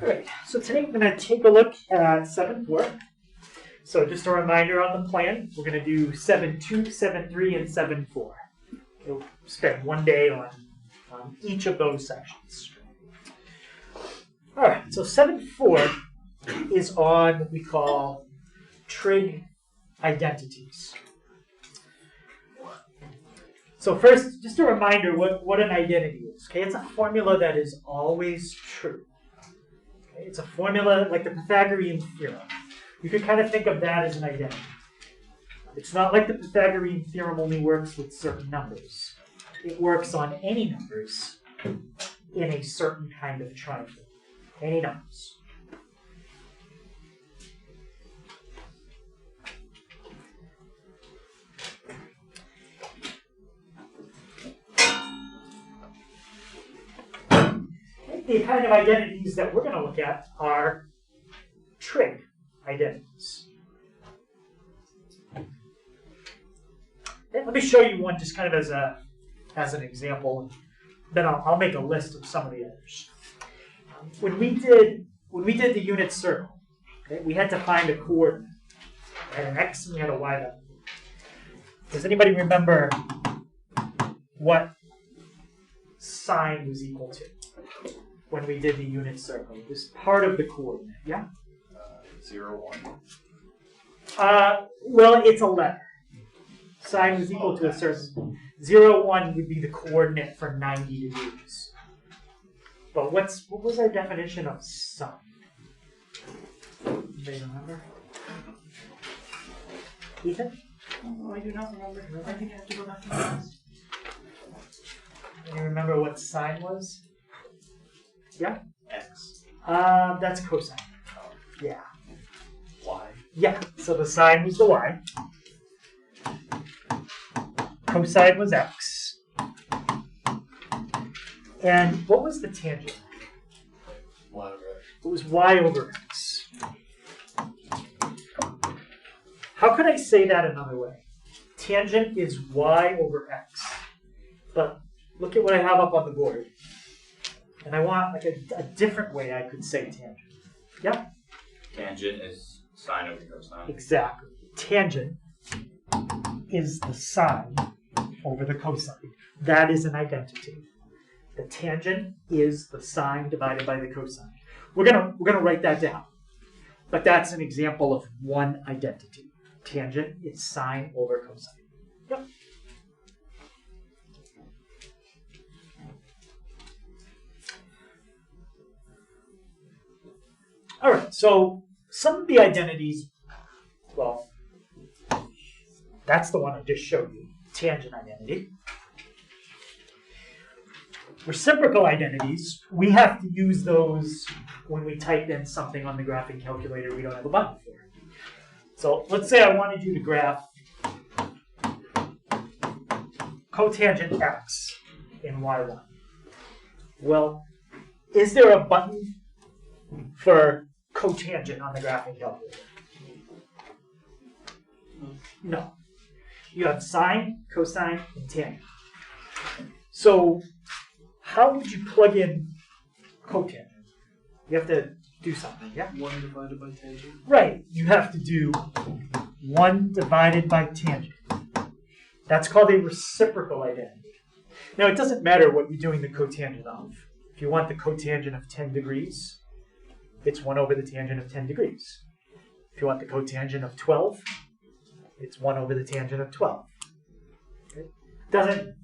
All right, so today we're going to take a look at 7-4. So just a reminder on the plan, we're going to do 7-2, 7-3, and 7-4. We'll spend one day on each of those sections. All right, so 7-4 is on what we call trig identities. So first, just a reminder what an identity is. Okay, it's a formula that is always true. Okay, it's a formula like the Pythagorean theorem. You could kind of think of that as an identity. It's not like the Pythagorean theorem only works with certain numbers. It works on any numbers in a certain kind of triangle. Any numbers. The kind of identities that we're going to look at are trig identities. And let me show you one just kind of as an example. Then I'll make a list of some of the others. When we did the unit circle, okay, we had to find a coordinate. We had an x and we had a y value. Does anybody remember what sine was equal to when we did the unit circle? It was part of the coordinate, yeah? 0, 1. Well, it's a letter. Sine was equal to a certain 0, 1 would be the coordinate for 90 degrees. But what was our definition of sine? Anybody remember? Ethan? Oh, I do not remember. I think I have to go back to class. You remember what sine was? Yeah? X. That's cosine. Yeah. Y. Yeah, so the sine was the y. Cosine was x. And what was the tangent? Y over X. It was y over x. How could I say that another way? Tangent is y over x. But look at what I have up on the board. And I want like a different way I could say tangent. Yeah? Tangent is sine over cosine. Exactly. Tangent is the sine over the cosine. That is an identity. The tangent is the sine divided by the cosine. We're gonna write that down. But that's an example of one identity. Tangent is sine over cosine. Yep. All right, so some of the identities, well, that's the one I just showed you, tangent identity. Reciprocal identities, we have to use those when we type in something on the graphing calculator we don't have a button for. So let's say I wanted you to graph cotangent x in y1. Well, is there a button for cotangent on the graphing calculator? No. You have sine, cosine, and tangent. So how would you plug in cotangent? You have to do something, yeah? 1 divided by tangent. Right. You have to do 1 divided by tangent. That's called a reciprocal identity. Now, it doesn't matter what you're doing the cotangent of. If you want the cotangent of 10 degrees, it's 1 over the tangent of 10 degrees. If you want the cotangent of 12, it's 1 over the tangent of 12. Okay?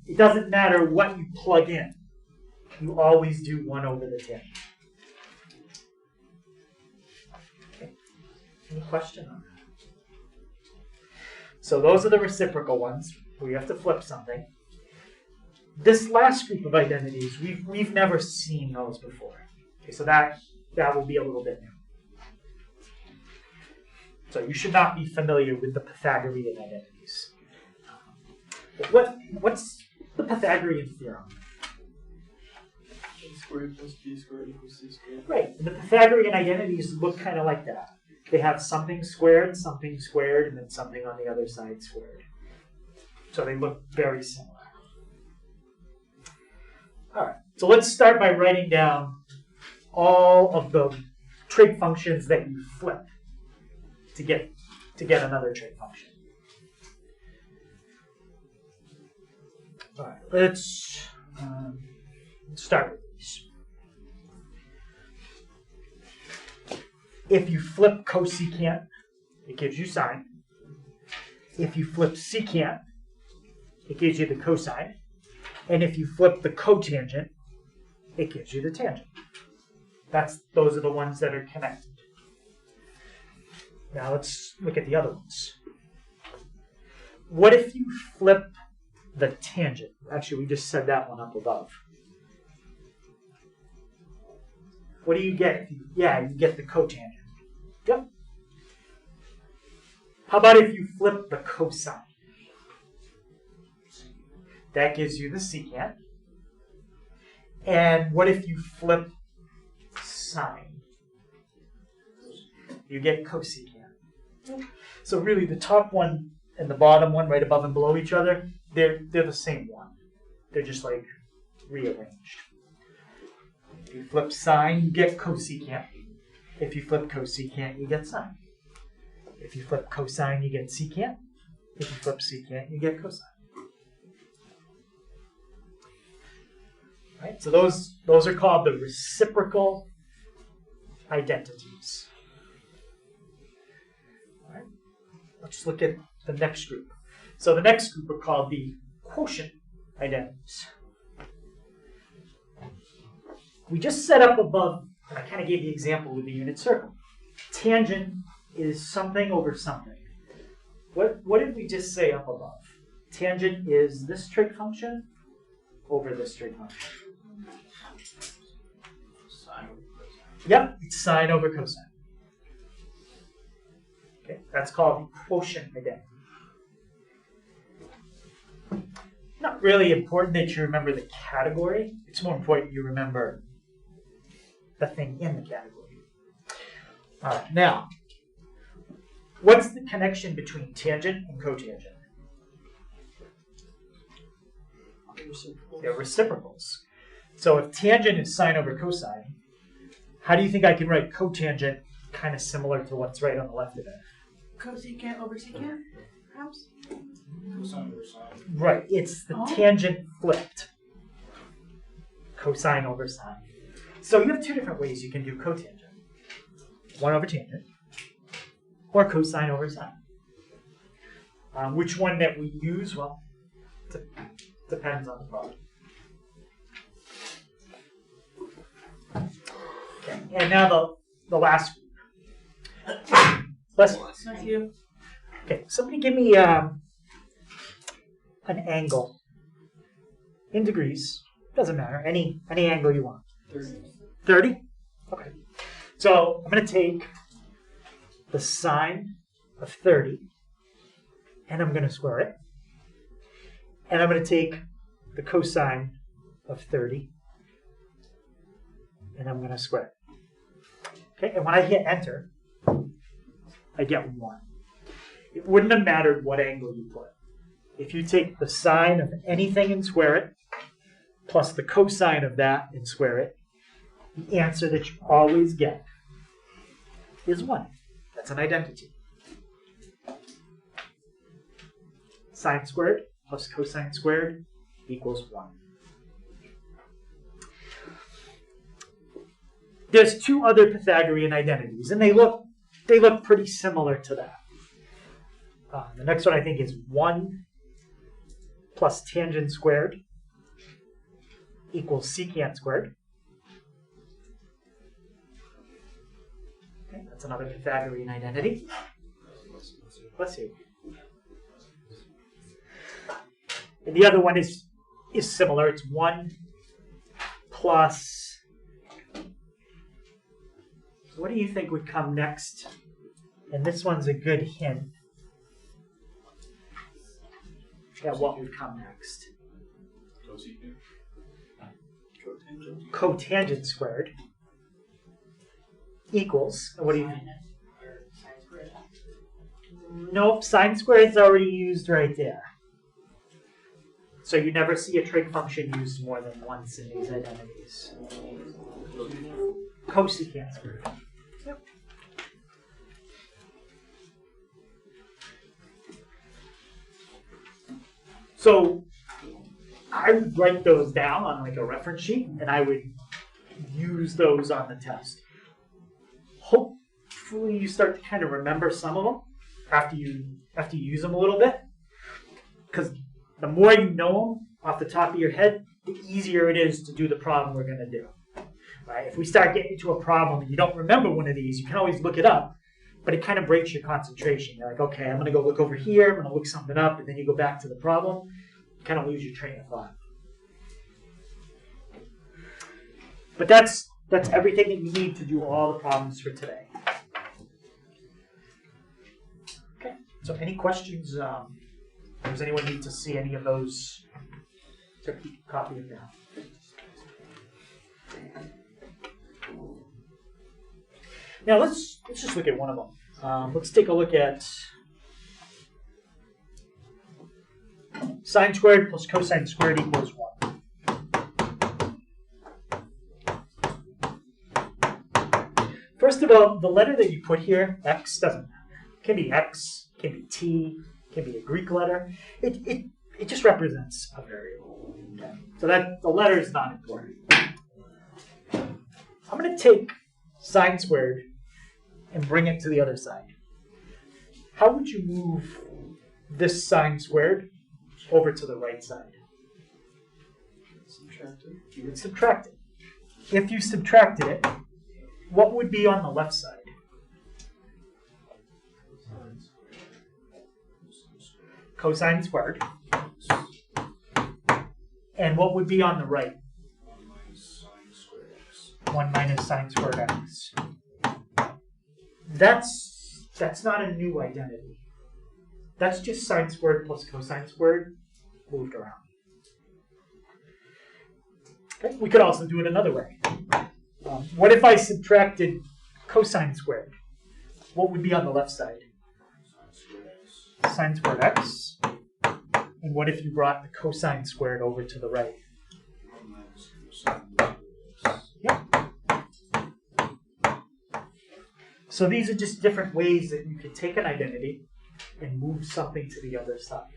It doesn't matter what you plug in. You always do 1 over the tangent. Okay. Any question on that? So those are the reciprocal ones where you have to flip something. This last group of identities, we've never seen those before. Okay, so that will be a little bit new. So you should not be familiar with the Pythagorean identities. What's the Pythagorean theorem? A squared plus b squared equals c squared. Right. And the Pythagorean identities look kind of like that. They have something squared, and then something on the other side squared. So they look very similar. All right. So let's start by writing down all of the trig functions that you flip to get another trig function. All right, let's start with these. If you flip cosecant, it gives you sine. If you flip secant, it gives you the cosine. And if you flip the cotangent, it gives you the tangent. Those are the ones that are connected. Now let's look at the other ones. What if you flip the tangent? Actually, we just said that one up above. What do you get? You get the cotangent. Yep. How about if you flip the cosine? That gives you the secant. And what if you flip sine? You get cosecant. So really the top one and the bottom one right above and below each other, they're the same one. They're just like rearranged. If you flip sine, you get cosecant. If you flip cosecant, you get sine. If you flip cosine, you get secant. If you flip secant, you get cosine. Right? So those are called the reciprocal identities. All right? Let's look at the next group. So the next group are called the quotient identities. We just set up above, and I kind of gave the example with the unit circle. Tangent is something over something. What did we just say up above? Tangent is this trig function over this trig function. Sine over cosine. Yep, it's sine over cosine. Okay, that's called the quotient identity. Not really important that you remember the category. It's more important you remember the thing in the category. All right, now, what's the connection between tangent and cotangent? They're reciprocals. So if tangent is sine over cosine, how do you think I can write cotangent kind of similar to what's right on the left of it? Cosecant over secant, perhaps? Cosine over sine. Right, it's the tangent flipped. Cosine over sine. So you have two different ways you can do cotangent. 1 over tangent, or cosine over sine. Which one that we use, well, depends on the problem. Okay, and now the last group. That's you. Okay, somebody give me an angle in degrees. Doesn't matter, any angle you want. 30? Okay. So I'm going to take the sine of 30, and I'm going to square it. And I'm going to take the cosine of 30, and I'm going to square it. Okay, and when I hit enter, I get 1. It wouldn't have mattered what angle you put. If you take the sine of anything and square it, plus the cosine of that and square it, the answer that you always get is 1. That's an identity. Sine squared plus cosine squared equals 1. There's 2 other Pythagorean identities, and they look pretty similar to that. The next one I think is 1 plus tangent squared equals secant squared. Okay, that's another Pythagorean identity. Let's see. And the other one is similar. It's 1 plus. What do you think would come next? And this one's a good hint at what would come next. Cosecant. Cotangent squared equals, what do you think? Nope, sine squared is already used right there. So you never see a trig function used more than once in these identities. cosecant squared. Yep. So I would write those down on like a reference sheet, and I would use those on the test. Hopefully you start to kind of remember some of them after you use them a little bit, because the more you know them off the top of your head, the easier it is to do the problem we're going to do. Right? If we start getting into a problem and you don't remember one of these, you can always look it up, but it kind of breaks your concentration. You're like, okay, I'm going to go look over here, I'm going to look something up, and then you go back to the problem. You kind of lose your train of thought. But that's everything that you need to do all the problems for today. Okay, so any questions? Does anyone need to see any of those? So keep a copy of that. Now let's just look at one of them. Let's take a look at sine squared plus cosine squared equals 1. First of all, the letter that you put here, x, doesn't matter. It can be x, it can be t, it can be a Greek letter. It just represents a variable. Okay? So that the letter is not important. I'm going to take sine squared and bring it to the other side. How would you move this sine squared over to the right side? Subtract it. You would subtract it. If you subtracted it, what would be on the left side? Cosine squared. And what would be on the right? 1 minus sine squared x. 1 minus sine squared x. That's not a new identity. That's just sine squared plus cosine squared moved around. Okay. We could also do it another way. What if I subtracted cosine squared? What would be on the left side? Sine squared x. And what if you brought the cosine squared over to the right? 1 minus cosine x. Yep. So these are just different ways that you could take an identity and move something to the other side.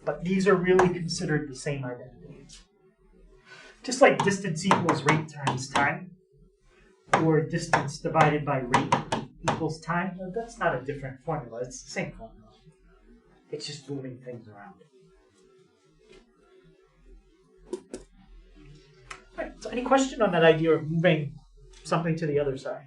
But these are really considered the same identity. Just like distance equals rate times time, or distance divided by rate equals time, well, that's not a different formula. It's the same formula. It's just moving things around. All right, so any question on that idea of moving something to the other side?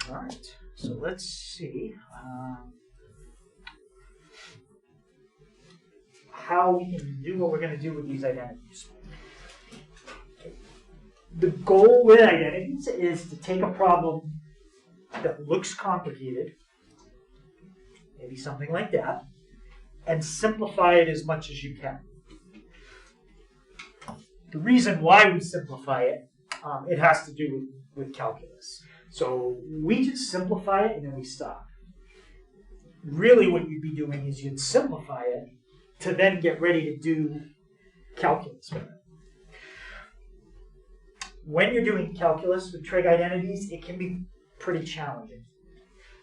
All right, so let's see how we can do what we're going to do with these identities. The goal with identities is to take a problem that looks complicated, maybe something like that, and simplify it as much as you can. The reason why we simplify it, it has to do with calculus. So we just simplify it and then we stop. Really what you'd be doing is you'd simplify it to then get ready to do calculus with it. When you're doing calculus with trig identities, it can be pretty challenging.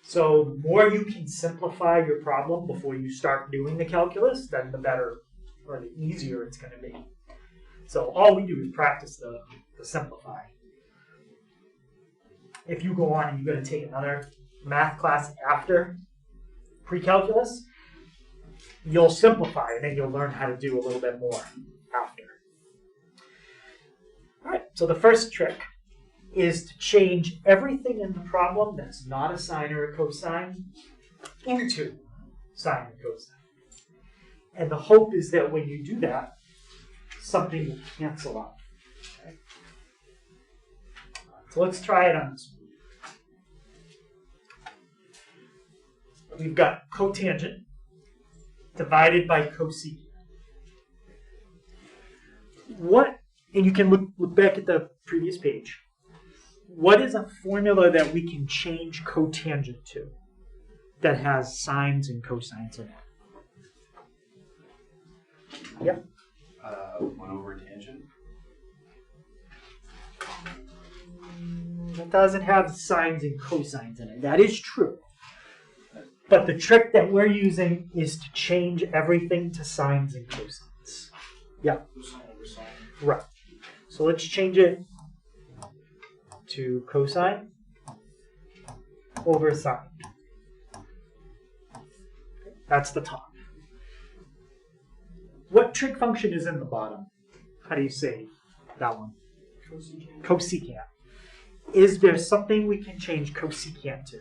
So the more you can simplify your problem before you start doing the calculus, then the better or the easier it's going to be. So all we do is practice the simplify. If you go on and you're going to take another math class after pre-calculus, you'll simplify and then you'll learn how to do a little bit more after. All right, so the first trick is to change everything in the problem that's not a sine or a cosine into sine or cosine. And the hope is that when you do that, something will cancel out. Okay? So let's try it on this one. We've got cotangent divided by cosecant. What, and you can look back at the previous page. What is a formula that we can change cotangent to that has sines and cosines in it? Yep. 1 over tangent. It doesn't have sines and cosines in it. That is true. But the trick that we're using is to change everything to sines and cosines. Yeah. Cosine over sine. Right. So let's change it to cosine over sine. That's the top. What trig function is in the bottom? How do you say that one? Cosecant. Cosecant. Is there something we can change cosecant to?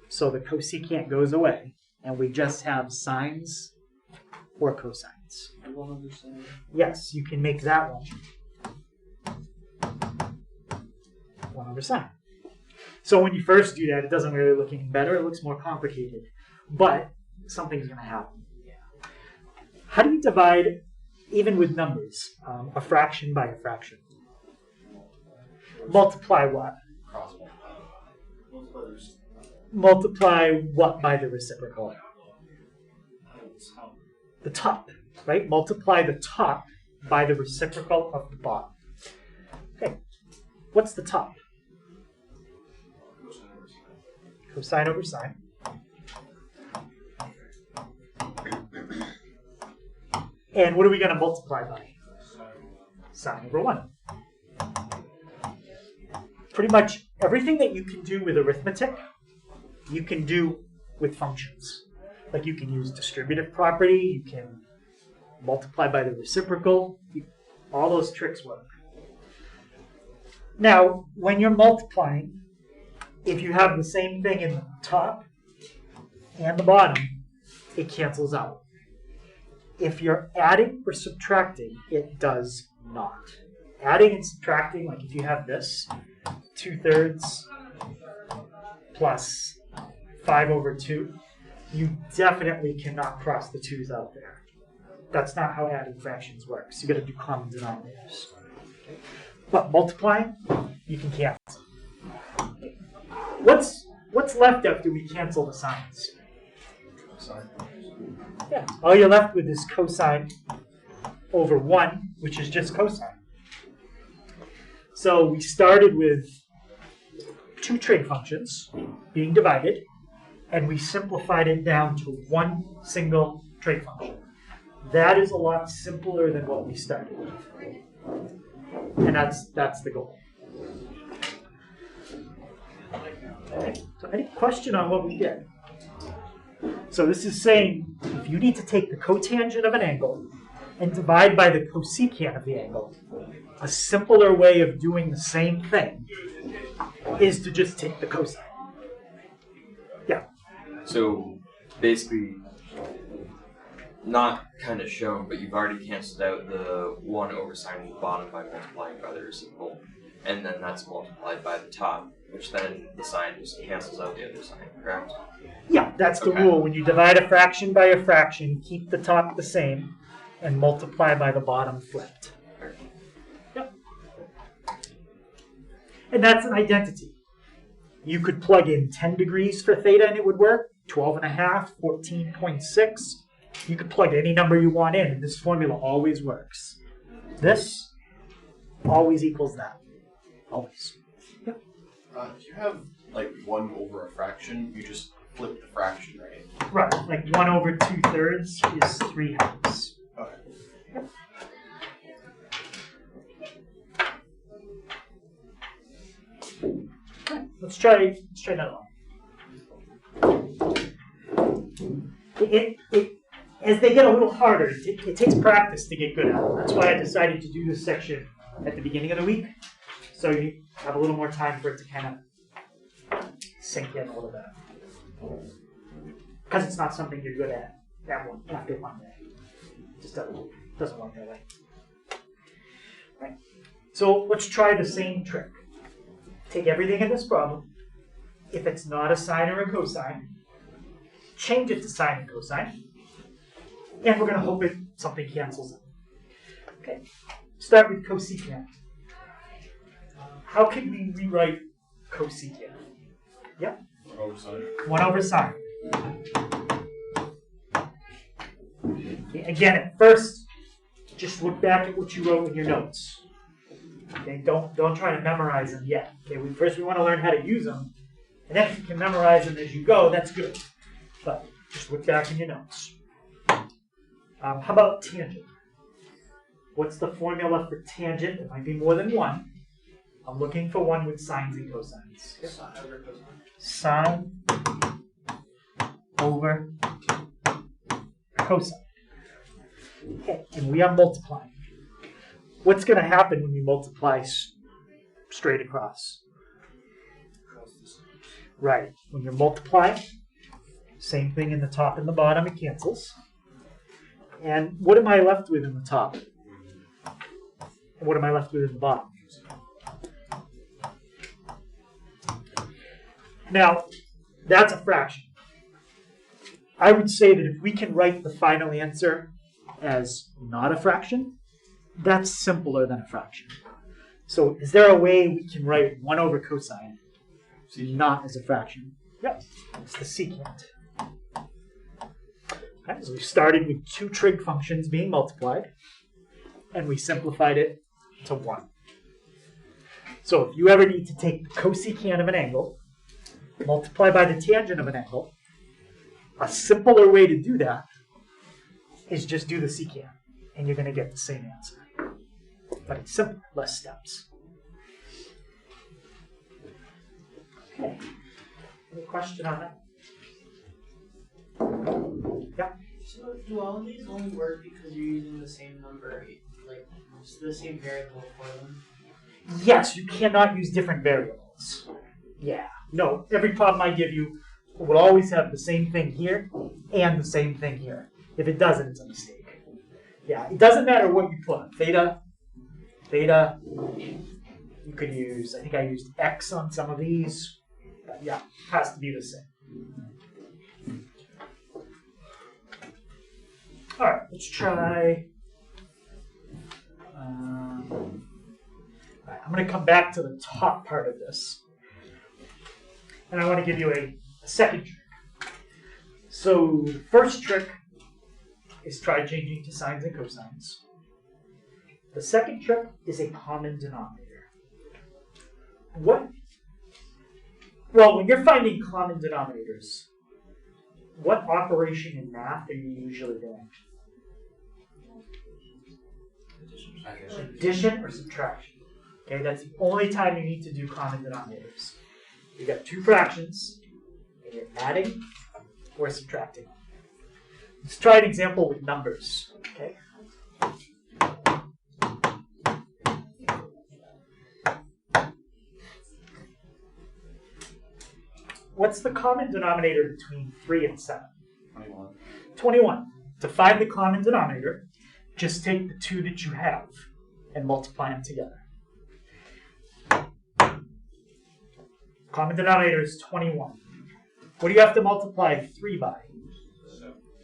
So the cosecant goes away, and we just have sines or cosines. 1 over sine. Yes, you can make that one 1 over sine. So when you first do that, it doesn't really look any better. It looks more complicated. But something's going to happen. How do you divide, even with numbers, a fraction by a fraction? Multiply what? Cross multiply. Multiply what by the reciprocal? The top, right? Multiply the top by the reciprocal of the bottom. Okay, what's the top? Cosine over sine. Cosine over sine. And what are we going to multiply by? Sine over 1. Pretty much everything that you can do with arithmetic, you can do with functions. Like you can use distributive property, you can multiply by the reciprocal, all those tricks work. Now, when you're multiplying, if you have the same thing in the top and the bottom, it cancels out. If you're adding or subtracting, it does not. Adding and subtracting, like if you have this, 2/3 plus 5 over 2, you definitely cannot cross the 2's out there. That's not how adding fractions works. You got to do common denominators. But multiplying, you can cancel. What's left after we cancel the signs? Sine. Yeah, all you're left with is cosine over 1, which is just cosine. So we started with 2 trig functions being divided, and we simplified it down to 1 single trig function. That is a lot simpler than what we started with. And that's the goal. Okay, so any question on what we did? So this is saying if you need to take the cotangent of an angle and divide by the cosecant of the angle, a simpler way of doing the same thing is to just take the cosine. Yeah. So basically, not kind of shown, but you've already canceled out the 1 over sine at the bottom by multiplying by the reciprocal, and then that's multiplied by the top, which then the sign just cancels out the other sign, correct? Yeah, that's the Okay. rule. When you divide a fraction by a fraction, keep the top the same and multiply by the bottom flipped. Yep. And that's an identity. You could plug in 10 degrees for theta and it would work, 12.5, 14.6. You could plug any number you want in, and this formula always works. This always equals that. Always. Yep. If you have like 1 over a fraction, you just flip the fraction, right? Right, like 1 over 2/3 is 3/2. Okay. Right, let's try another one. As they get a little harder, it takes practice to get good at it. That's why I decided to do this section at the beginning of the week, so you have a little more time for it to kind of sink in a little bit. Because it's not something you're good at after one day. It just doesn't work that way. Right. So let's try the same trick. Take everything in this problem. If it's not a sine or a cosine, change it to sine and cosine. And we're going to hope something cancels out. Okay. Start with cosecant. How can we rewrite cosecant? Yep. 1 over sine. 1 over sine. Okay, again, at first, just look back at what you wrote in your notes. Okay, don't try to memorize them yet. Okay, first we want to learn how to use them, and then if you can memorize them as you go, that's good. But just look back in your notes. How about tangent? What's the formula for tangent? There might be more than one. I'm looking for one with sines and cosines. Yep. Sine over cosine. Okay, and we are multiplying. What's going to happen when you multiply straight across? Right. When you're multiplying, same thing in the top and the bottom, it cancels. And what am I left with in the top? And what am I left with in the bottom? Now, that's a fraction. I would say that if we can write the final answer as not a fraction, that's simpler than a fraction. So is there a way we can write 1 over cosine not as a fraction? Yep, it's the secant. Okay, so we started with 2 trig functions being multiplied, and we simplified it to 1. So if you ever need to take the cosecant of an angle, multiply by the tangent of an angle, a simpler way to do that is just do the secant, and you're going to get the same answer. But it's simple, less steps. Okay. Any question on that? Yeah. So do all of these only work because you're using the same number, like it's the same variable for them? Yes, you cannot use different variables. Yeah. No, every problem I give you will always have the same thing here and the same thing here. If it doesn't, it's a mistake. Yeah, it doesn't matter what you put. Theta, you could use, I think I used X on some of these. But yeah, it has to be the same. All right, let's try. All right, I'm going to come back to the top part of this. And I want to give you a second trick. So the first trick is try changing to sines and cosines. The second trick is a common denominator. Well, when you're finding common denominators, what operation in math are you usually doing? Addition or subtraction. Okay, that's the only time you need to do common denominators. You got 2 fractions, and you're adding or subtracting. Let's try an example with numbers. Okay. What's the common denominator between 3 and 7? 21. 21. To find the common denominator, just take the 2 that you have and multiply them together. Common denominator is 21. What do you have to multiply 3 by?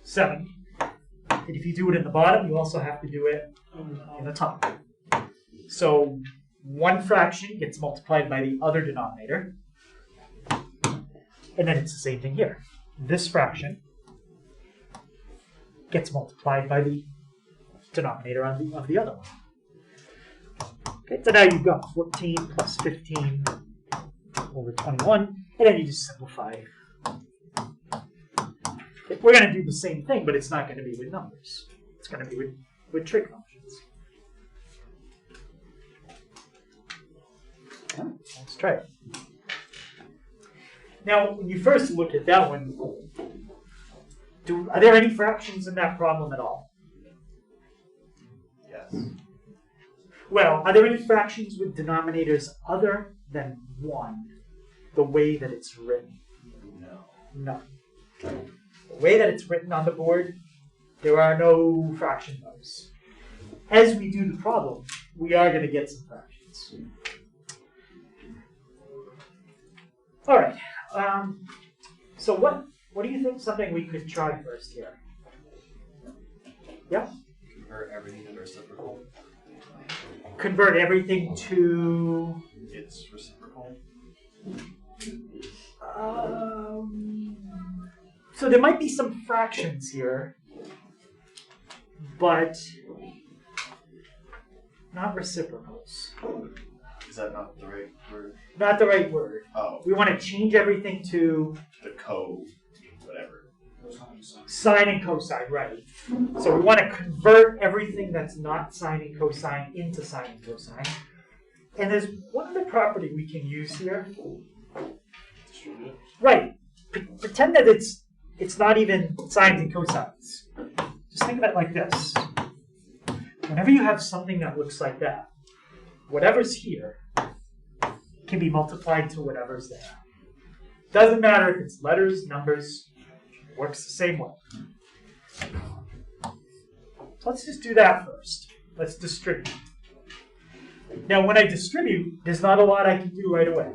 7. And if you do it in the bottom, you also have to do it in the top. So one fraction gets multiplied by the other denominator. And then it's the same thing here. This fraction gets multiplied by the denominator of the other one. Okay, so now you've got 14 plus 15 over 21, and then you just simplify. Okay, we're going to do the same thing, but it's not going to be with numbers. It's going to be with trig functions. Yeah, let's try it. Now, when you first look at that one, are there any fractions in that problem at all? Yes. Well, are there any fractions with denominators other than 1, the way that it's written? No. No. The way that it's written on the board, there are no fraction rows. As we do the problem, we are going to get some fractions. All right. So what do you think something we could try first here? Yeah? Convert everything to reciprocal. Convert everything to... It's reciprocal. So there might be some fractions here but not reciprocals. Is that not the right word? Not the right word. Oh, We want to change everything to the whatever. sine and cosine, right? So we want to convert everything that's not sine and cosine into sine and cosine. And there's one other property we can use here. Distributive. Right. Pretend that it's not even sines and cosines. Just think of it like this. Whenever you have something that looks like that, whatever's here can be multiplied to whatever's there. Doesn't matter if it's letters, numbers, works the same way. So let's just do that first. Let's distribute. Now when I distribute, there's not a lot I can do right away.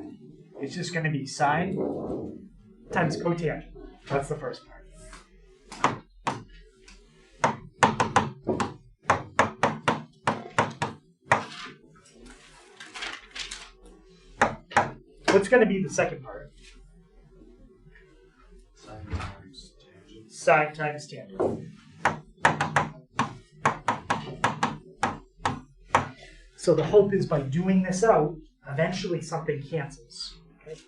It's just going to be sine times cotangent. That's the first part. What's going to be the second part? Sine times tangent. Sine times tangent. So the hope is by doing this out, eventually something cancels. Okay?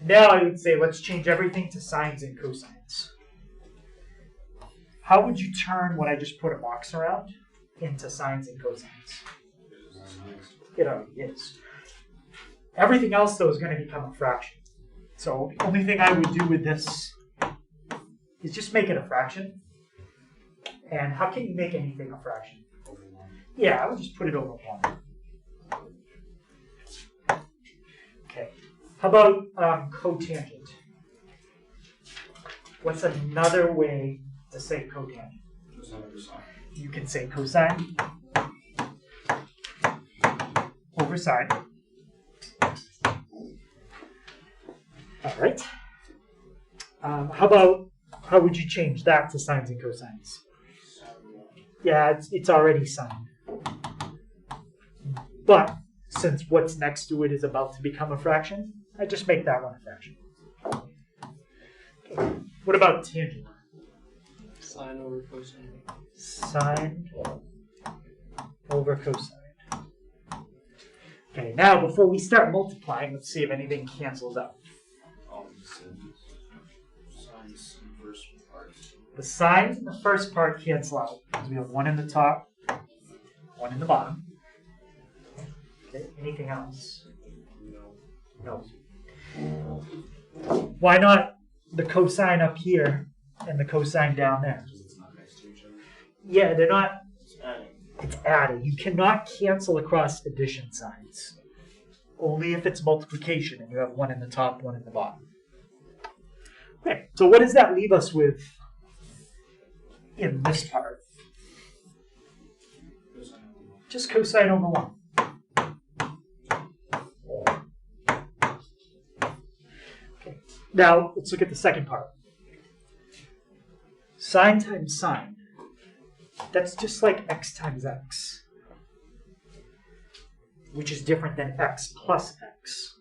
Now I would say let's change everything to sines and cosines. How would you turn what I just put a box around into sines and cosines? It already is. Everything else, though, is going to become a fraction. So the only thing I would do with this is just make it a fraction. And how can you make anything a fraction? Yeah, I would just put it over 1. Okay. How about cotangent? What's another way to say cotangent? Cosine over sine. You can say cosine over sine. All right. How would you change that to sines and cosines? Yeah, it's already sine. But since what's next to it is about to become a fraction, I just make that one a fraction. Okay. What about tangent? Sine over cosine. Sine over cosine. Okay, now before we start multiplying, let's see if anything cancels out. Sines in the first part. The signs in the first part cancel out because we have one in the top, one in the bottom. Okay, anything else? No. Why not the cosine up here and the cosine down there? Because it's not next to each other. Yeah, they're not. It's adding. It's added. You cannot cancel across addition signs. Only if it's multiplication and you have one in the top, one in the bottom. Okay, so what does that leave us with in this part? Cosine over 1. Just cosine over 1. Okay, now let's look at the second part. Sine times sine. That's just like x times x, which is different than x plus x.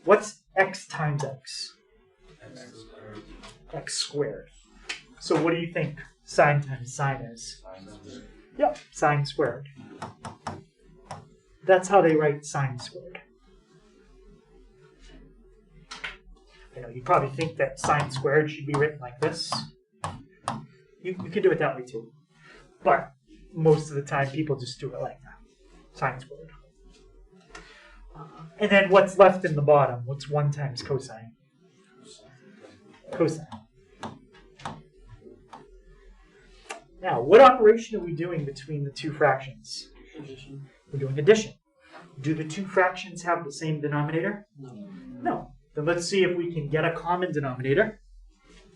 What's x times x? X squared. X squared. So what do you think sine times sine is? Sine squared. Yep, sine squared. That's how they write sine squared. You know, you probably think that sine squared should be written like this. You can do it that way too. But most of the time people just do it like that. Sine squared. And then what's left in the bottom? What's 1 times cosine? Cosine. Now, what operation are we doing between the two fractions? Addition. We're doing addition. Do the two fractions have the same denominator? No. Then let's see if we can get a common denominator.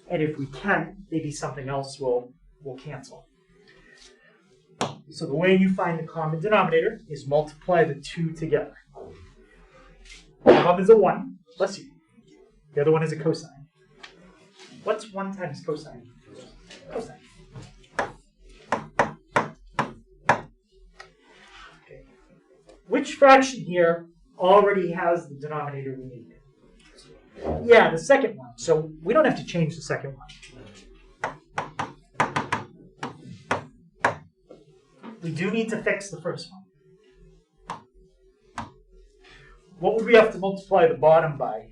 And if we can, maybe something else will cancel. So the way you find the common denominator is multiply the two together. One is a 1, bless you. The other one is a cosine. What's 1 times cosine? Cosine. Okay. Which fraction here already has the denominator we need? Yeah, the second one. So we don't have to change the second one. we do need to fix the first one. What would we have to multiply the bottom by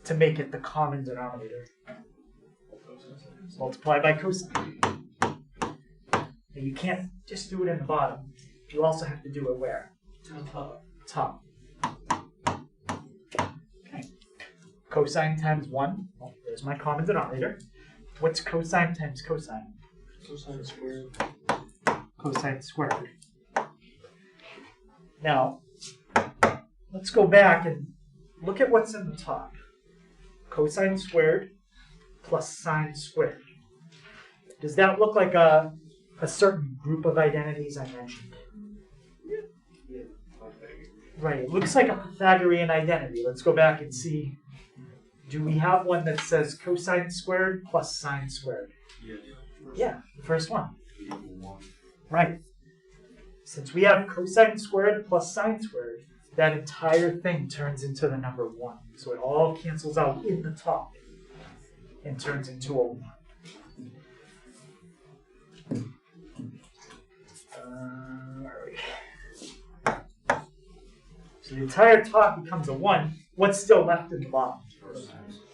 to make it the common denominator? Multiply by cosine. And you can't just do it in the bottom. You also have to do it where? Top. Okay. Cosine times 1. Well, there's my common denominator. What's cosine times cosine? Cosine squared. Cosine squared. Now, let's go back and look at what's in the top. Cosine squared plus sine squared. Does that look like a certain group of identities I mentioned? Yeah. Right, it looks like a Pythagorean identity. Let's go back and see. Do we have one that says cosine squared plus sine squared? Yeah, the first one. Right. Since we have cosine squared plus sine squared, that entire thing turns into the number 1. So it all cancels out in the top and turns into a 1. Where are we? So the entire top becomes a 1. What's still left in the bottom?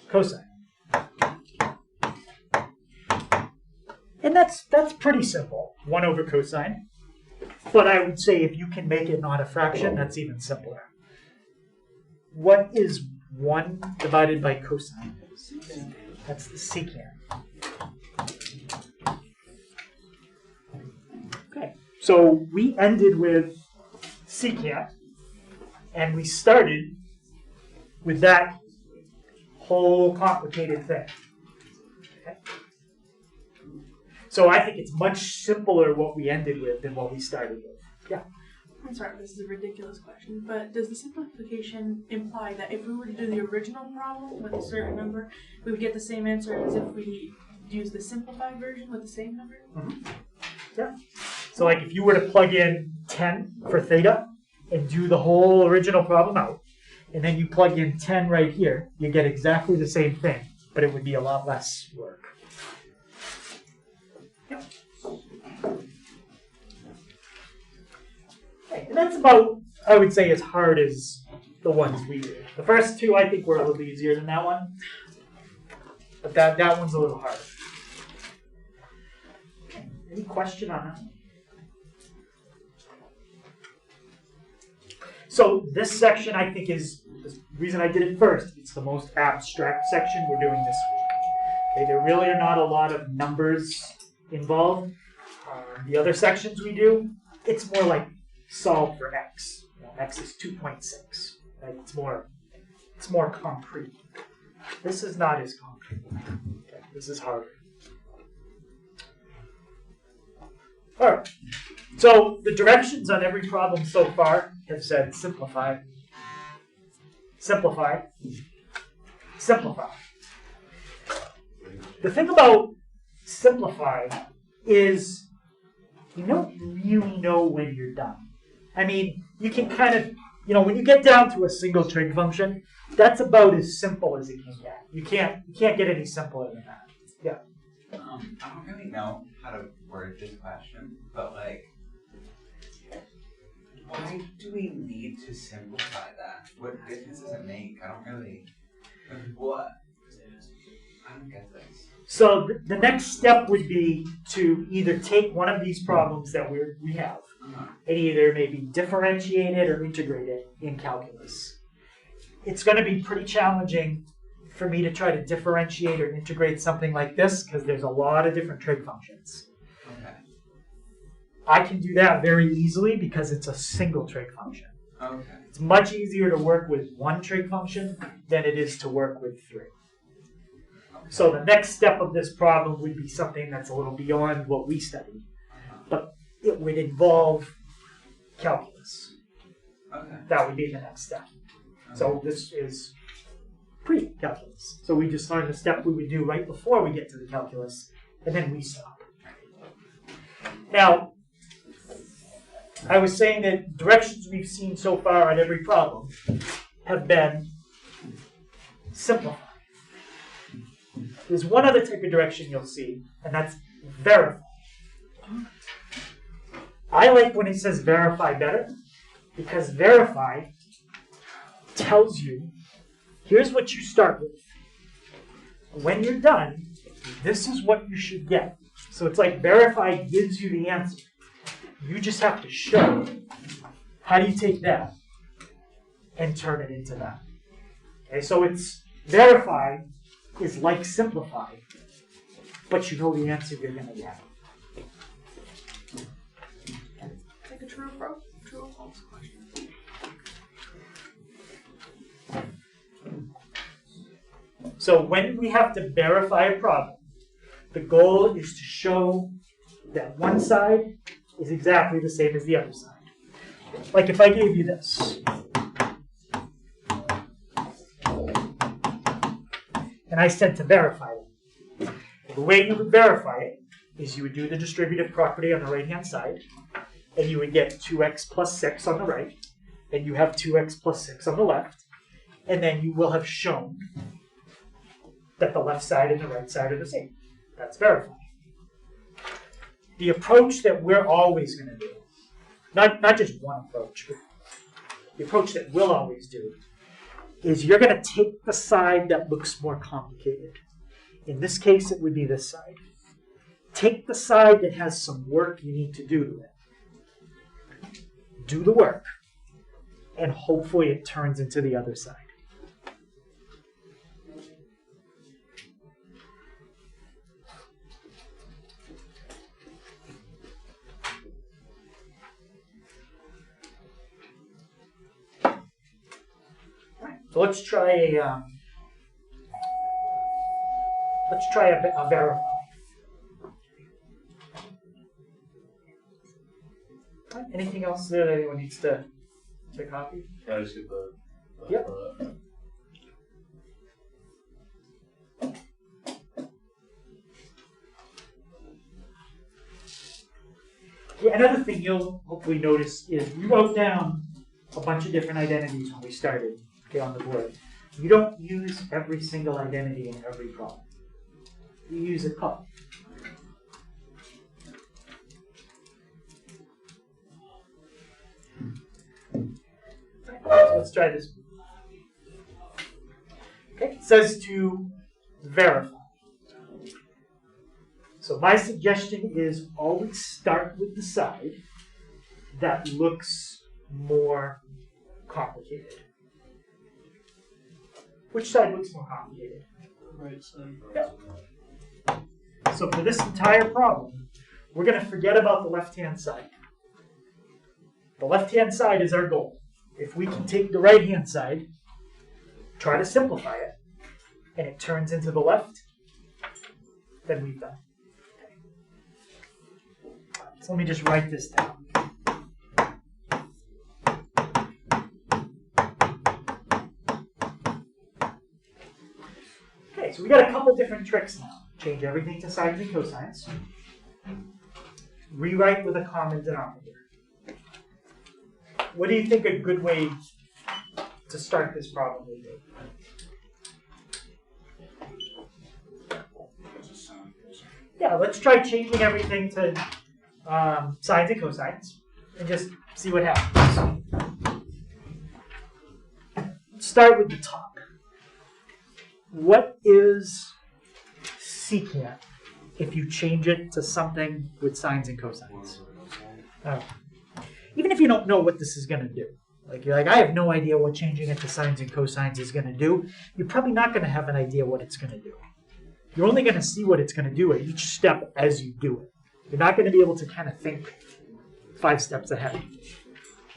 Cosine. And that's pretty simple. 1 over cosine. But I would say if you can make it not a fraction, that's even simpler. What is 1 divided by cosine? That's the secant. Okay, so we ended with secant, and we started with that whole complicated thing. Okay. So I think it's much simpler what we ended with than what we started with. Yeah. I'm sorry, this is a ridiculous question, but does the simplification imply that if we were to do the original problem with a certain number, we would get the same answer as if we use the simplified version with the same number? Mm-hmm. Yeah. So like if you were to plug in 10 for theta and do the whole original problem out, and then you plug in 10 right here, you get exactly the same thing, but it would be a lot less work. Yep. Okay, and that's about, I would say, as hard as the ones we did. The first two, I think, were a little easier than that one, but that one's a little harder. Okay, any question on that? So this section, I think, is the reason I did it first. It's the most abstract section we're doing this week. Okay, there really are not a lot of numbers involved. The other sections we do, it's more like solve for x. You know, x is 2.6. Right? It's more concrete. This is not as concrete. Okay, this is harder. All right. So the directions on every problem so far have said simplify, simplify, simplify. The thing about simplify is you don't really know when you're done. I mean, you can kind of, when you get down to a single trig function, that's about as simple as it can get. You can't get any simpler than that. Yeah. I don't really know how to word this question, but why do we need to simplify that? What difference does it make? I don't really. What? I don't get this. So the next step would be to either take one of these problems that we have and either maybe differentiate it or integrate it in calculus. It's going to be pretty challenging for me to try to differentiate or integrate something like this because there's a lot of different trig functions. Okay. I can do that very easily because it's a single trig function. Okay. It's much easier to work with one trig function than it is to work with 3. So the next step of this problem would be something that's a little beyond what we study, but it would involve calculus. Okay. That would be the next step. So this is pre-calculus. So we just learned the step we would do right before we get to the calculus, and then we stop. Now, I was saying that directions we've seen so far on every problem have been simplify. There's one other type of direction you'll see, and that's verify. I like when it says verify better, because verify tells you, here's what you start with. When you're done, this is what you should get. So it's like verify gives you the answer. You just have to show how do you take that and turn it into that. Okay, so it's verify is like simplify, but you know the answer you're going to get. Like a true or false question. So when we have to verify a problem, the goal is to show that one side is exactly the same as the other side. Like if I gave you this, and I said to verify it, the way you would verify it is you would do the distributive property on the right-hand side, and you would get 2x plus 6 on the right, and you have 2x plus 6 on the left, and then you will have shown that the left side and the right side are the same. That's verify. The approach that we're always going to do, not just one approach, but the approach that we'll always do, is you're going to take the side that looks more complicated. In this case, it would be this side. Take the side that has some work you need to do to it. Do the work, and hopefully it turns into the other side. So let's try a verify. Anything else that anyone needs to copy? Yeah, just get the Yep. Yeah, another thing you'll hopefully notice is we wrote down a bunch of different identities when we started, okay, on the board. You don't use every single identity in every problem. You use a couple. So let's try this. Okay, it says to verify. So my suggestion is always start with the side that looks more complicated. Which side looks more complicated? Right side. Yeah. So for this entire problem, we're going to forget about the left-hand side. The left-hand side is our goal. If we can take the right-hand side, try to simplify it, and it turns into the left, then we've done. Okay. So let me just write this down. Okay, so we got a couple different tricks now. Change everything to sines and cosines. Rewrite with a common denominator. What do you think a good way to start this problem would be? Yeah, let's try changing everything to sines and cosines and just see what happens. Let's start with the top. What is secant if you change it to something with sines and cosines? Even if you don't know what this is going to do, like you're like, I have no idea what changing it to sines and cosines is going to do, you're probably not going to have an idea what it's going to do. You're only going to see what it's going to do at each step as you do it. You're not going to be able to kind of think 5 steps ahead,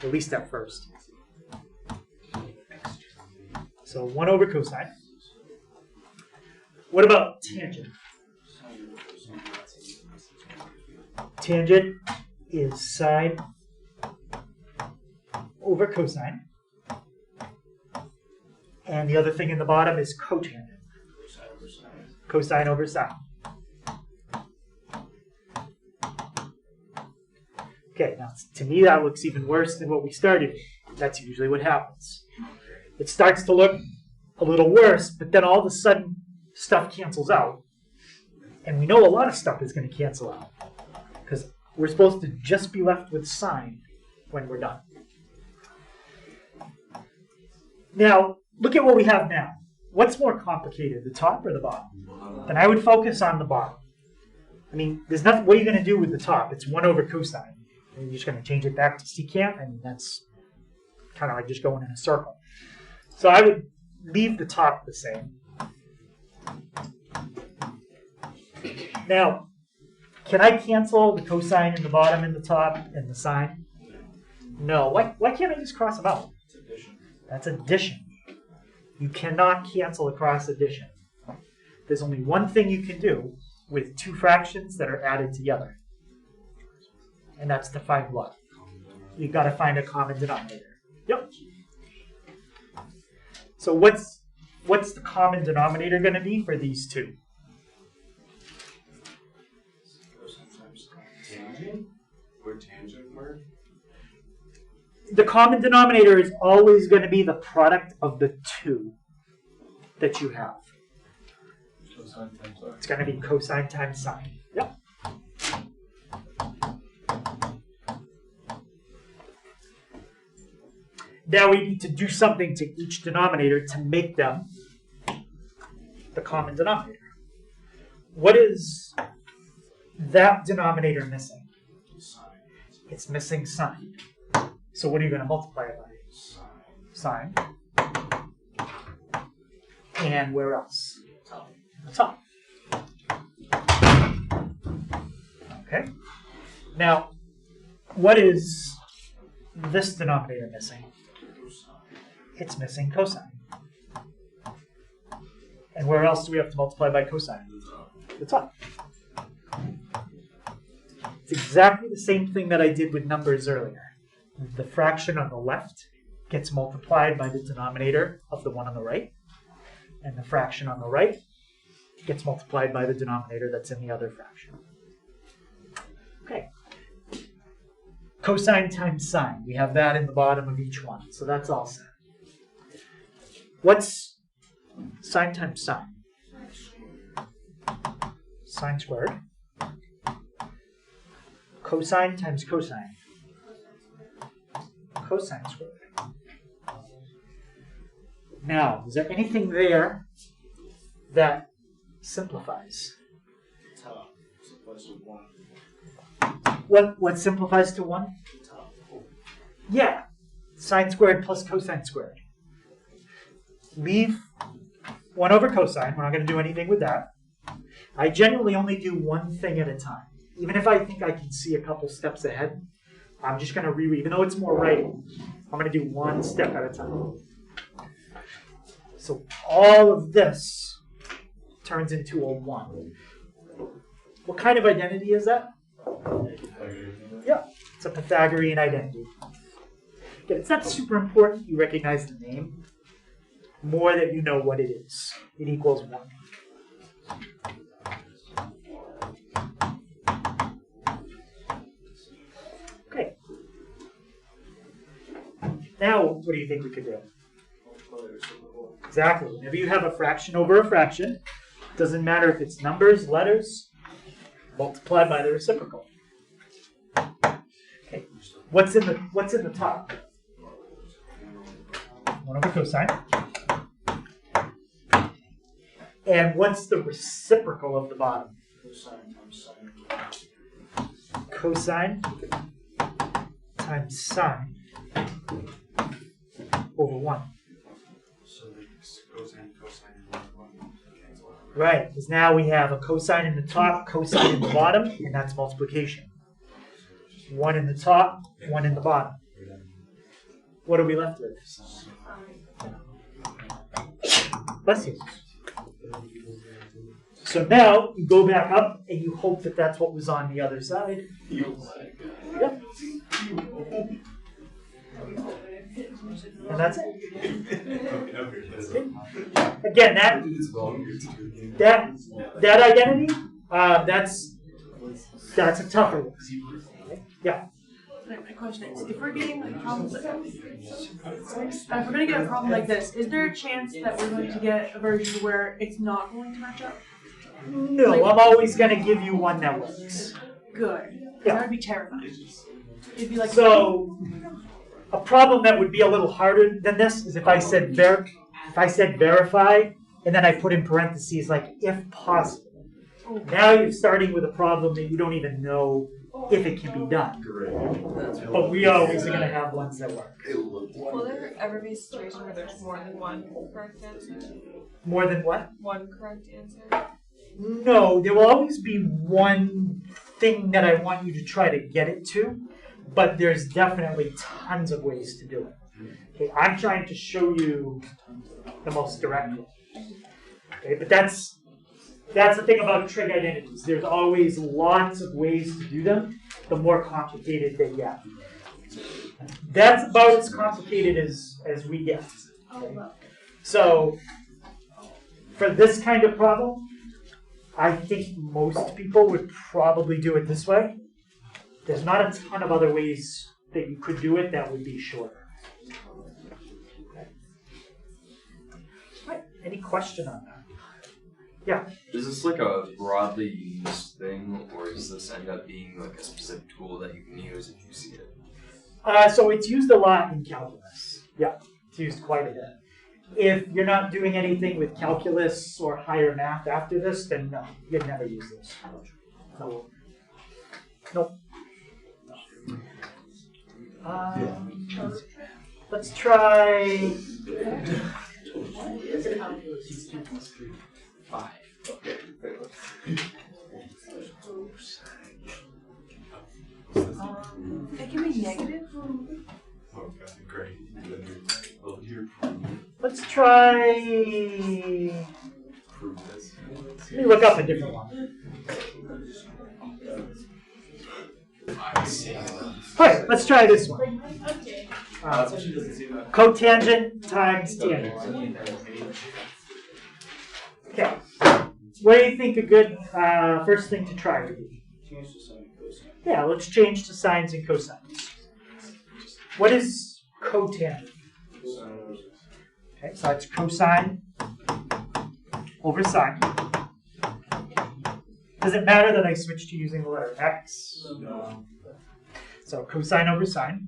at least at first. So 1 over cosine. What about tangent? Tangent is sine over cosine. And the other thing in the bottom is cotangent. Cosine over sine. Okay, now to me that looks even worse than what we started with. That's usually what happens. It starts to look a little worse, but then all of a sudden stuff cancels out. And we know a lot of stuff is going to cancel out. Because we're supposed to just be left with sign when we're done. Now, look at what we have now. What's more complicated, the top or the bottom? Then I would focus on the bottom. I mean, there's nothing, what are you going to do with the top? It's 1 over cosine. And you're just going to change it back to secant, and that's kind of like just going in a circle. So I would leave the top the same. Now, can I cancel the cosine in the bottom and the top and the sine? No. Why can't I just cross them out? It's addition. That's addition. You cannot cancel across addition. There's only one thing you can do with two fractions that are added together. And that's to find what? You've got to find a common denominator. Yep. So what's the common denominator going to be for these two? Tangent? Where tangent were? The common denominator is always going to be the product of the two that you have. Cosine times R. It's going to be cosine times sine. Yep. Now we need to do something to each denominator to make them the common denominator. What is that denominator missing? Sine. It's missing sine. So what are you going to multiply it by? Sine. Sine. And where else? The top. Okay. Now, what is this denominator missing? It's missing cosine. And where else do we have to multiply by cosine? The top. It's exactly the same thing that I did with numbers earlier. The fraction on the left gets multiplied by the denominator of the one on the right. And the fraction on the right gets multiplied by the denominator that's in the other fraction. Okay. Cosine times sine. We have that in the bottom of each one. So that's all set. What's sine times sine? Sine squared. Cosine times cosine. Cosine squared. Now, is there anything there that simplifies? Top. Supplies with 1. What simplifies to 1? Top. Yeah. Sine squared plus cosine squared. Leave 1 over cosine. We're not going to do anything with that. I generally only do one thing at a time. Even if I think I can see a couple steps ahead, I'm just going to reread. Even though it's more writing, I'm going to do one step at a time. So all of this turns into a 1. What kind of identity is that? Yeah, it's a Pythagorean identity. Again, it's not super important you recognize the name, more that you know what it is. It equals 1. Okay. Now, what do you think we could do? Exactly. Whenever you have a fraction over a fraction, doesn't matter if it's numbers, letters, multiplied by the reciprocal. Okay. What's in the top? 1 over cosine. And what's the reciprocal of the bottom? Cosine times sine. Cosine times sine over 1. So it's cosine, cosine, and 1 cancel out. Right, because now we have a cosine in the top, cosine in the bottom, and that's multiplication. 1 in the top, 1 in the bottom. What are we left with? Bless you. So now you go back up and you hope that that's what was on the other side. Yep. And that's it. Again, that identity, that's a tougher one. Yeah. My question is, if we're getting like problems like if we're going to get a problem like this, is there a chance that we're going to get a version where it's not going to match up? No, I'm always going to give you one that works. good. Yeah. That would be terrifying. It'd be like So, a problem that would be a little harder than this is if I said verify, and then I put in parentheses like if possible. Now you're starting with a problem that you don't even know if it can be done. But we always are going to have ones that work. Will there ever be a situation where there's more than one correct answer? More than what? One correct answer? No, there will always be one thing that I want you to try to get it to, but there's definitely tons of ways to do it. Okay, I'm trying to show you the most direct way. Okay, but that's the thing about trig identities. There's always lots of ways to do them, the more complicated they get. That's about as complicated as we get. Okay? So, for this kind of problem, I think most people would probably do it this way. There's not a ton of other ways that you could do it that would be shorter. Okay. Right. Any question on that? Yeah. Is this like a broadly used thing, or does this end up being like a specific tool that you can use if you see it? So it's used a lot in calculus. Yeah, it's used quite a bit. If you're not doing anything with calculus or higher math after this, then no, you'd never use this. No. Nope. Let's try. it can be negative. Okay, great. Let's try. Let me look up a different one. All right, let's try this one. Cotangent times tangent. Okay. What do you think a good first thing to try would be? Yeah, let's change to sines and cosines. What is cotangent? Okay, so it's cosine over sine. Does it matter that I switched to using the letter x? No. So cosine over sine.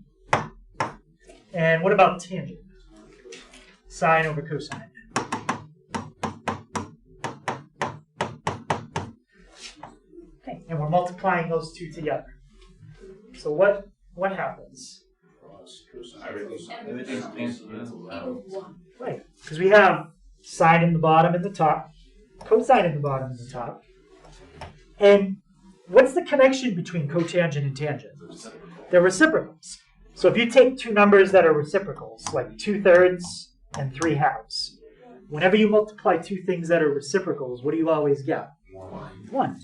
And what about tangent? Sine over cosine. Okay, and we're multiplying those two together. So what happens? Everything's canceled. Right, because we have sine in the bottom and the top, cosine in the bottom and the top. And what's the connection between cotangent and tangent? They're reciprocals. So if you take two numbers that are reciprocals, like 2/3 and 3/2, whenever you multiply two things that are reciprocals, what do you always get? 1.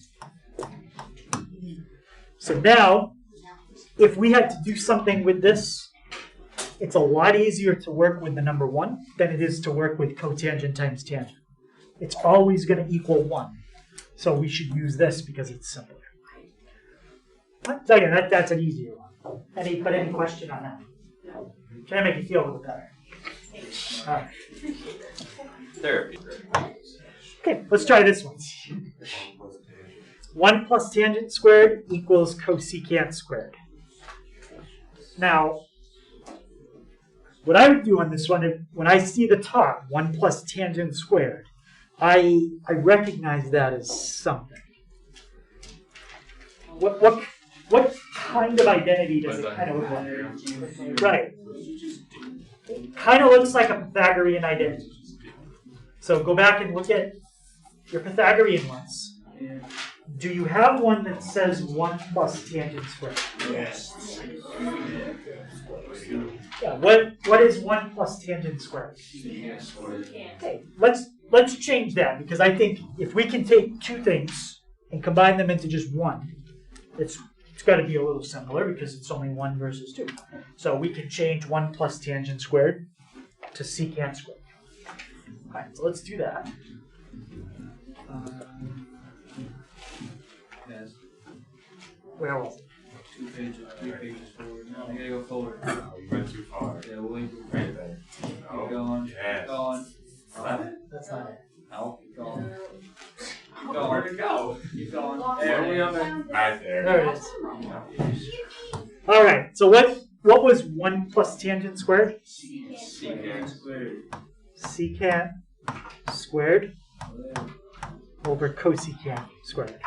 So now, if we had to do something with this, it's a lot easier to work with the number 1 than it is to work with cotangent times tangent. It's always going to equal 1. So we should use this because it's simpler. So again, that's an easier one. Any question on that? Can I make you feel a little better? All right. Therapy. Okay, let's try this one. 1 plus tangent squared equals cosecant squared. Now, what I would do on this one, when I see the top, 1 plus tangent squared, I recognize that as something. What kind of identity does it kind of look like? Right. It kind of looks like a Pythagorean identity. So go back and look at your Pythagorean ones. Do you have one that says 1 plus tangent squared? Yes. Yeah. What is 1 plus tangent squared? Okay. Let's change that, because I think if we can take two things and combine them into just one, it's got to be a little simpler because it's only 1 versus 2. So we can change 1 plus tangent squared to secant squared. All right, so let's do that. Yes. Where was it? 2 pages, 3 pages forward. No, you gotta go forward. You went too far. Yeah, we'll improve right there. Oh, Keep going. yes. Keep going. That's not it. No, keep going. Where'd it go? Keep going. There we go. Right there. There it is. All right. So what was 1 plus tangent squared? Secant. Secant squared over cosecant squared.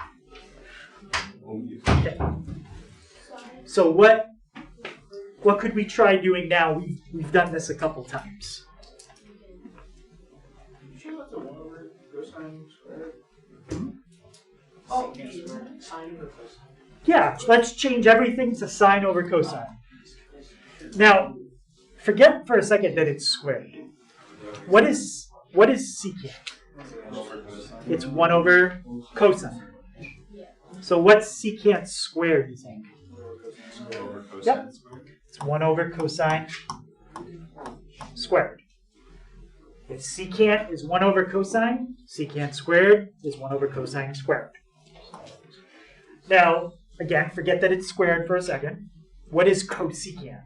Okay. So what could we try doing now? We've done this a couple times. Oh, sine over cosine. Yeah, let's change everything to sine over cosine. Now, forget for a second that it's squared. What is secant? It's 1 over cosine. So what's secant squared, you think? Yep. It's 1 over cosine squared. If secant is 1 over cosine, secant squared is 1 over cosine squared. Now, again, forget that it's squared for a second. What is cosecant?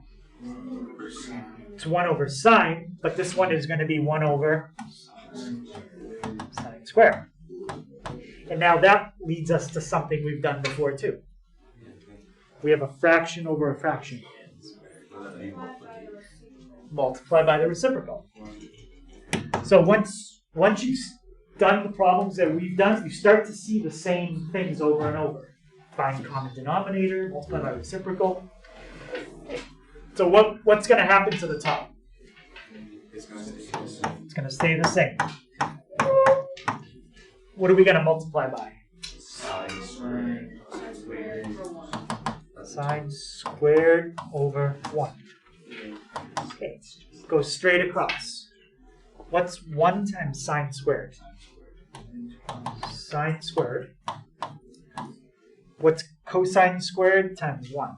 It's 1 over sine, but this one is going to be 1 over sine squared. And now that leads us to something we've done before too. We have a fraction over a fraction. Multiply by the reciprocal. So once you've done the problems that we've done, you start to see the same things over and over. Find common denominator, multiply by reciprocal. So what's going to happen to the top? It's going to stay the same. What are we going to multiply by? Sine squared over 1. Okay, go straight across. What's 1 times sine squared? Sine squared. What's cosine squared times 1?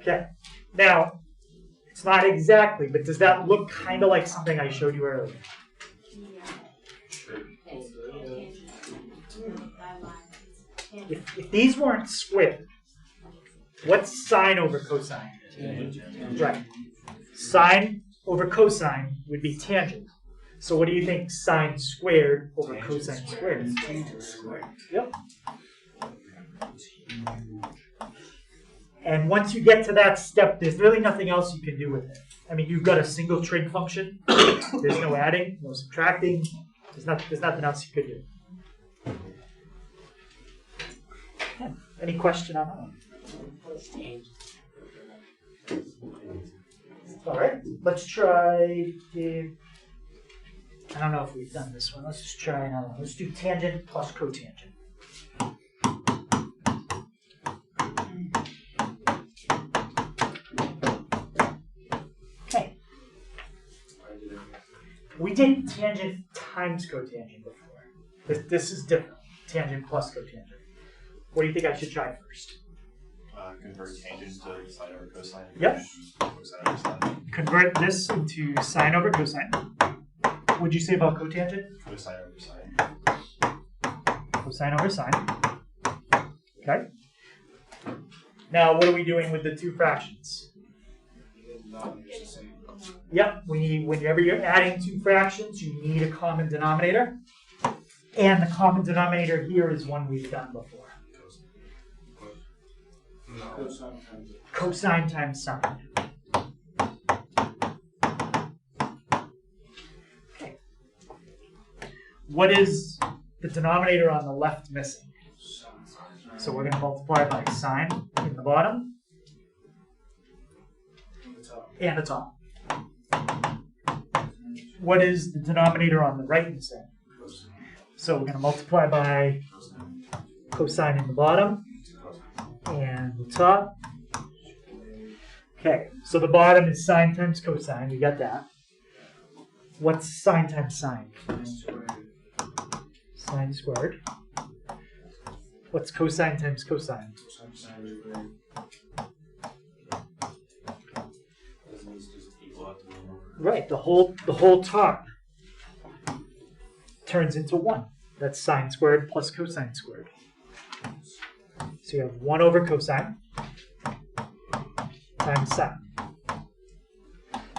Okay, now, it's not exactly, but does that look kind of like something I showed you earlier? If these weren't squared, what's sine over cosine? Right. Sine over cosine would be tangent. So what do you think sine squared over cosine squared is? Tangent squared. Yep. And once you get to that step, there's really nothing else you can do with it. I mean, you've got a single trig function. There's no adding, no subtracting. There's nothing else you could do. Yeah. Any question on that one? All right, let's try. I don't know if we've done this one. Let's just try another one. Let's do tangent plus cotangent. Okay. We did tangent times cotangent before. This is different. Tangent plus cotangent. What do you think I should try first? Convert tangent to sine over cosine. Yep. Cosine over sine. Convert this into sine over cosine. What'd you say about cotangent? Cosine over sine. Cosine over sine. Okay. Now, what are we doing with the two fractions? Yep, whenever you're adding two fractions, you need a common denominator. And the common denominator here is one we've done before. Cosine times sine. Okay. What is the denominator on the left missing? So we're going to multiply by sine in the bottom and the top. What is the denominator on the right missing? So we're going to multiply by cosine in the bottom and the top. Okay, so the bottom is sine times cosine. We got that. What's sine times sine? Sine squared. What's cosine times cosine? Right, the whole top turns into 1. That's sine squared plus cosine squared. So you have 1 over cosine times sine.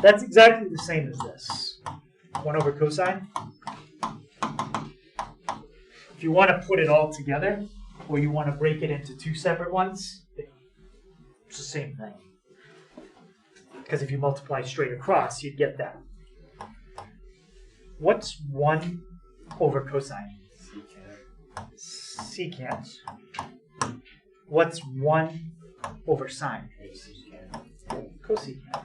That's exactly the same as this. 1 over cosine If you want to put it all together, or you want to break it into two separate ones, it's the same thing. Because if you multiply straight across, you'd get that. What's 1 over cosine? Secant. What's 1 over sine? Cosecant.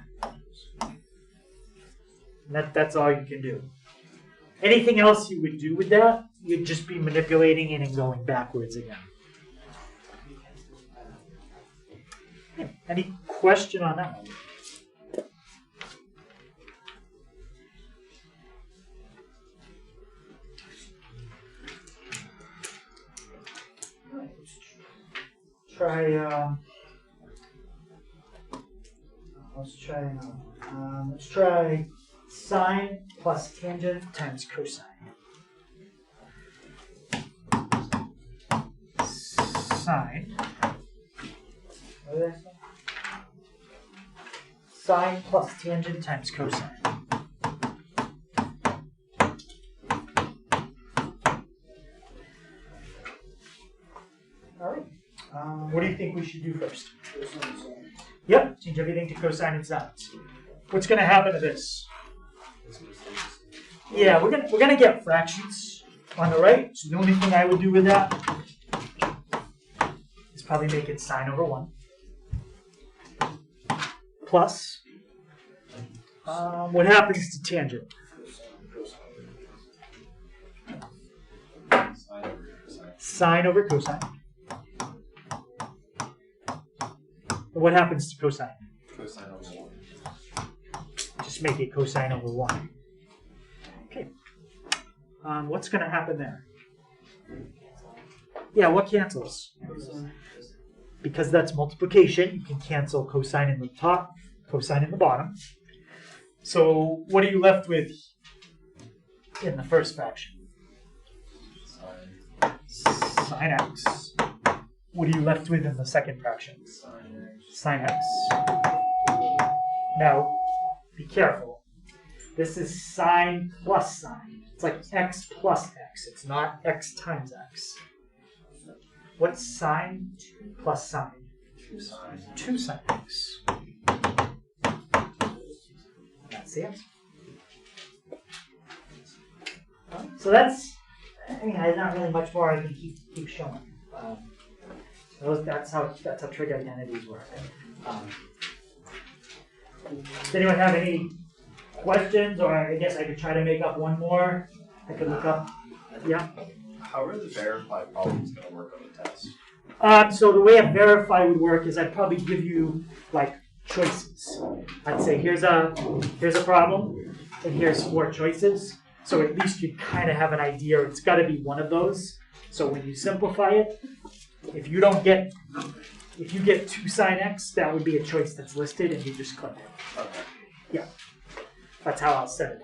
That's all you can do. Anything else you would do with that, you'd just be manipulating it and going backwards again. Any question on that one? Let's try sine plus tangent times cosine. Sine. What did I say? Sine plus tangent times cosine. All right. What do you think we should do first? Yep, change everything to cosine and sine. What's going to happen to this? Yeah, we're gonna get fractions on the right. So the only thing I would do with that is probably make it sine over 1 plus. What happens to tangent? Sine over cosine. What happens to cosine? Cosine over 1. Just make it cosine over 1. Okay. What's going to happen there? Yeah, what cancels? Because that's multiplication, you can cancel cosine in the top, cosine in the bottom. So what are you left with in the first fraction? Sine x. What are you left with in the second fraction? Sine x. Now, be careful. This is sine plus sine. It's like x plus x. It's not x times x. What's sine plus sine? 2 sine x. That's the answer. So that's, there's not really much more I can keep showing. That's how trig identities work. Does anyone have any questions, or I guess I could try to make up one more? I could look up. Yeah. How are the verify problems going to work on the test? So the way a verify would work is I'd probably give you like choices. I'd say here's a problem, and here's 4 choices. So at least you kind of have an idea. It's got to be one of those. So when you simplify it, if you get 2 sine x, that would be a choice that's listed, and you just click it. Okay. Yeah, that's how I'll set it.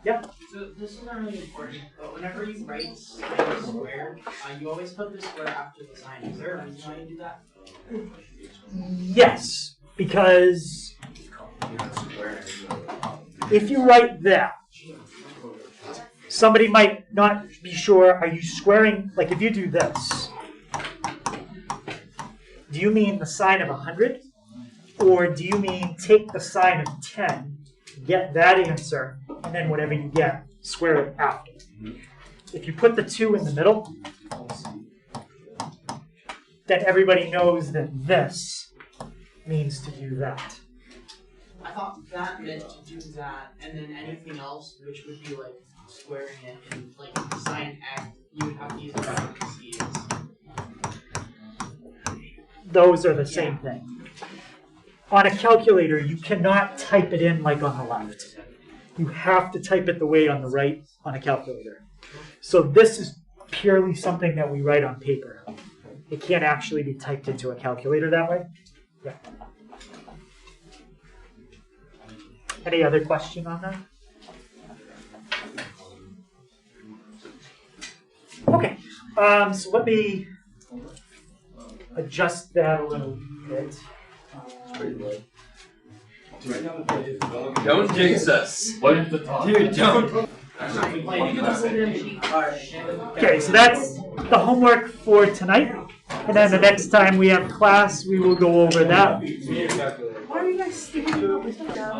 Yeah. So this is not really important, but whenever you write sine squared, you always put the square after the sign. Is there a reason why you do that? Yes, because if you write that, somebody might not be sure, are you squaring, like if you do this, do you mean the sine of 100? Or do you mean take the sine of 10, get that answer, and then whatever you get, square it after? If you put the 2 in the middle, then everybody knows that this means to do that. I thought that meant to do that, and then anything else, which would be like squaring it in like sine x, you would have to use parentheses. Those are the same thing. On a calculator, you cannot type it in like on the left. You have to type it the way on the right on a calculator. So this is purely something that we write on paper. It can't actually be typed into a calculator that way. Yeah. Any other question on that? Okay. So let me adjust that a little bit. Don't jinx us. Dude, don't. Okay, so that's the homework for tonight. And then the next time we have class, we will go over that. Why are you guys sticking up with that?